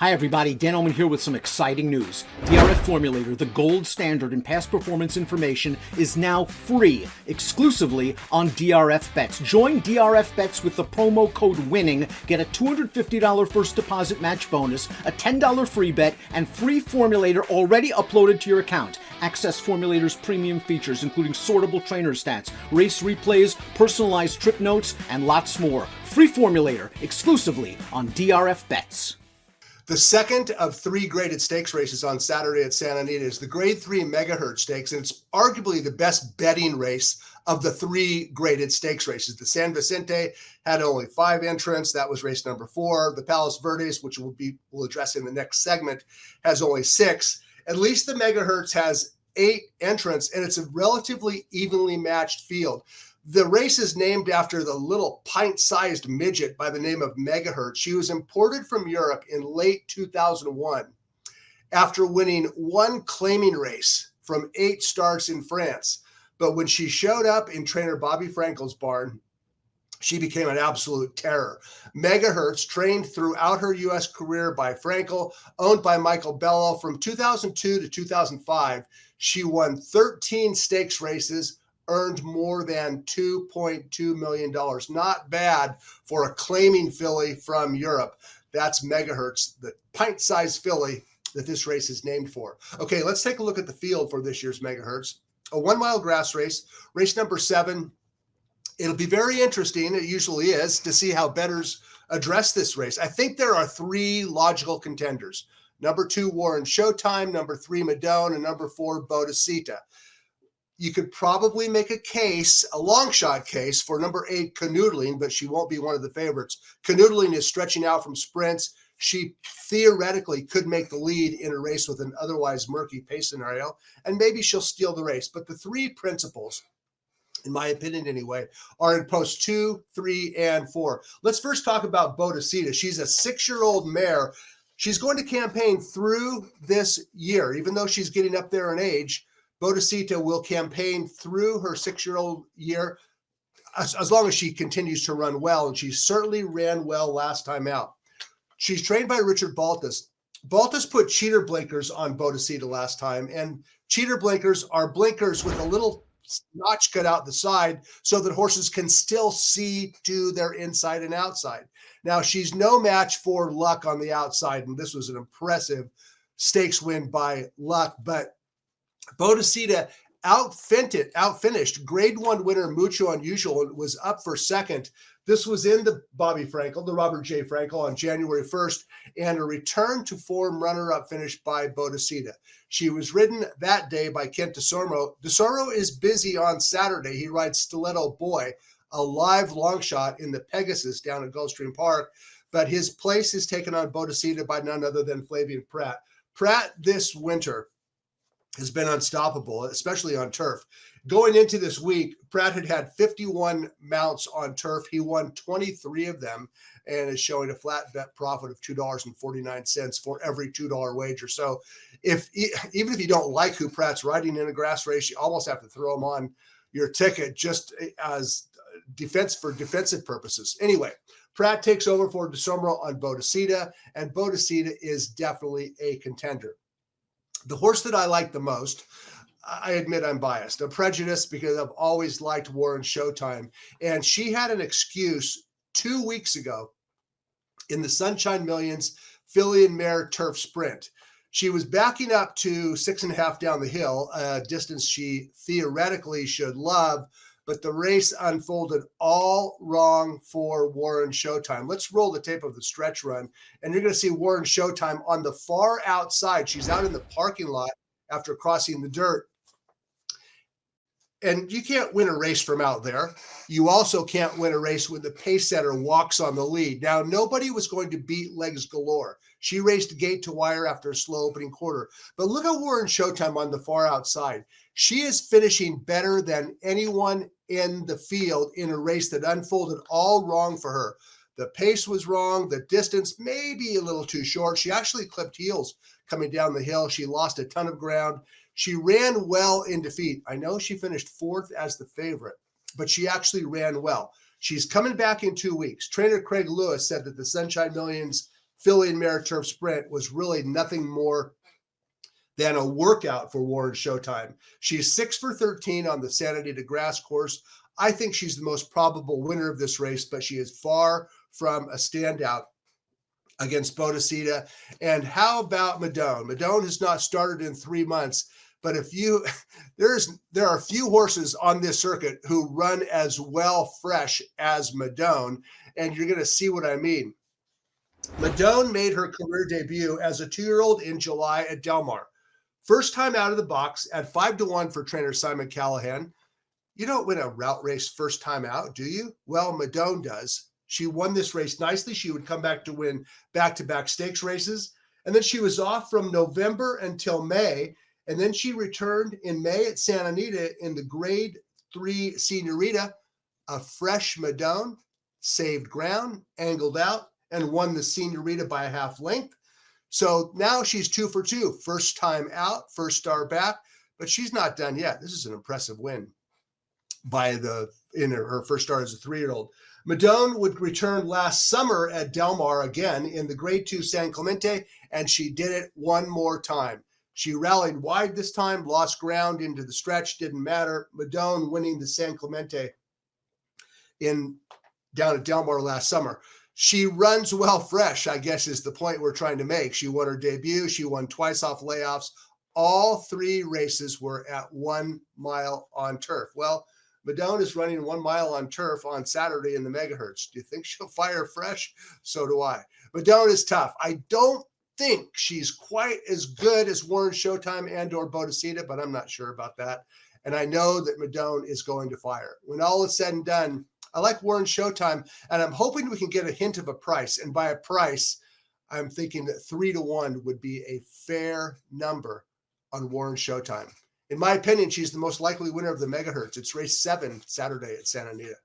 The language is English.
Hi everybody, Dan Oman here with some exciting news. DRF Formulator, the gold standard in past performance information, is now free, exclusively on DRF Bets. Join DRF Bets with the promo code WINNING, get a $250 first deposit match bonus, a $10 free bet, and free Formulator already uploaded to your account. Access Formulator's premium features, including sortable trainer stats, race replays, personalized trip notes, and lots more. Free Formulator, exclusively on DRF Bets. The second of three graded stakes races on Saturday at Santa Anita is the Grade 3 Megahertz Stakes, and it's arguably the best betting race of the three graded stakes races. The San Vicente had only 5 entrants. That was race number 4. The Palos Verdes, which we'll address in the next segment, has only 6. At least the Megahertz has 8 entrants, and it's a relatively evenly matched field. The race is named after the little pint-sized midget by the name of Megahertz. She was imported from Europe in late 2001 after winning one claiming race from 8 starts in France. But when she showed up in trainer Bobby Frankel's barn, she became an absolute terror. Megahertz, trained throughout her U.S. career by Frankel, owned by Michael Bello, from 2002 to 2005, she won 13 stakes races, earned more than $2.2 million. Not bad for a claiming filly from Europe. That's Megahertz, the pint-sized filly that this race is named for. Okay, let's take a look at the field for this year's Megahertz. A 1-mile grass race, race number 7. It'll be very interesting, it usually is, to see how bettors address this race. I think there are 3 logical contenders. Number 2, Warren Showtime. Number 3, Madonna. And number 4, Bodacita. You could probably make a case, a long shot case, for number 8, Canoodling, but she won't be one of the favorites. Canoodling is stretching out from sprints. She theoretically could make the lead in a race with an otherwise murky pace scenario, and maybe she'll steal the race. But the 3 principles, in my opinion anyway, are in post 2, 3, and 4. Let's first talk about Bodacita. She's a 6-year-old mare. She's going to campaign through this year, even though she's getting up there in age. Bodacita will campaign through her 6-year-old year as long as she continues to run well, and she certainly ran well last time out. She's trained by Richard Baltus. Baltus put cheater blinkers on Bodacita last time, and cheater blinkers are blinkers with a little notch cut out the side so that horses can still see to their inside and outside. Now, she's no match for Luck on the outside, and this was an impressive stakes win by Luck, but Bodacita outfinished Grade 1 winner Mucho Unusual and was up for second. This was in the Bobby Frankel, the Robert J. Frankel, on January 1st, and a return to form runner-up finish by Bodacita. She was ridden that day by Kent DeSormo. DeSormo is busy on Saturday. He rides Stiletto Boy, a live long shot in the Pegasus down at Gulfstream Park, but his place is taken on Bodacita by none other than Flavien Prat. Prat this winter has been unstoppable, especially on turf. Going into this week, Pratt had 51 mounts on turf. He won 23 of them and is showing a flat bet profit of $2.49 for every $2 wager. So even if you don't like who Pratt's riding in a grass race, you almost have to throw him on your ticket just as defensive purposes. Anyway, Pratt takes over for DeSomro on Bodacita, and Bodacita is definitely a contender. The horse that I like the most, I admit I'm biased. I'm prejudiced because I've always liked Warren Showtime. And she had an excuse 2 weeks ago in the Sunshine Millions filly and mare turf sprint. She was backing up to 6.5 down the hill, a distance she theoretically should love, but the race unfolded all wrong for Warren Showtime. Let's roll the tape of the stretch run, and you're going to see Warren Showtime on the far outside. She's out in the parking lot after crossing the dirt. And you can't win a race from out there. You also can't win a race when the pace setter walks on the lead. Now, nobody was going to beat Legs Galore. She raced gate to wire after a slow opening quarter. But look at Warren Showtime on the far outside. She is finishing better than anyone in the field in a race that unfolded all wrong for her. The pace was wrong. The distance maybe a little too short. She actually clipped heels coming down the hill. She lost a ton of ground. She ran well in defeat. I know she finished 4th as the favorite, but she actually ran well. She's coming back in 2 weeks. Trainer Craig Lewis said that the Sunshine Millions filly and mare turf sprint was really nothing more than a workout for Warren Showtime. She's 6 for 13 on the Santa Anita grass course. I think she's the most probable winner of this race, but she is far from a standout against Bodacita. And how about Madonna? Madonna has not started in 3 months, but there are few horses on this circuit who run as well fresh as Madonna, and you're going to see what I mean. Madonna made her career debut as a 2-year-old in July at Del Mar. First time out of the box at 5-1 for trainer Simon Callahan. You don't win a route race first time out, do you? Well, Madonna does. She won this race nicely. She would come back to win back-to-back stakes races. And then she was off from November until May. And then she returned in May at Santa Anita in the Grade 3 Senorita. A fresh Madonna saved ground, angled out, and won the Senorita by a half length. So now she's 2 for 2. First time out, first star back, but she's not done yet. This is an impressive win in her first start as a 3-year-old. Madonna would return last summer at Del Mar again in the Grade 2 San Clemente, and she did it one more time. She rallied wide this time, lost ground into the stretch, didn't matter. Madonna winning the San Clemente down at Del Mar last summer. She runs well fresh, I guess is the point we're trying to make. She won her debut. She won twice off layoffs. All 3 races were at 1 mile on turf. Well, Madonna is running 1 mile on turf on Saturday in the Megahertz. Do you think she'll fire fresh? So do I. Madonna is tough. I don't think she's quite as good as Warren Showtime and or Bodacita, but I'm not sure about that. And I know that Madonna is going to fire. When all is said and done, I like Warren Showtime, and I'm hoping we can get a hint of a price. And by a price, I'm thinking that 3-1 would be a fair number on Warren Showtime. In my opinion, she's the most likely winner of the Megahertz. It's race 7 Saturday at Santa Anita.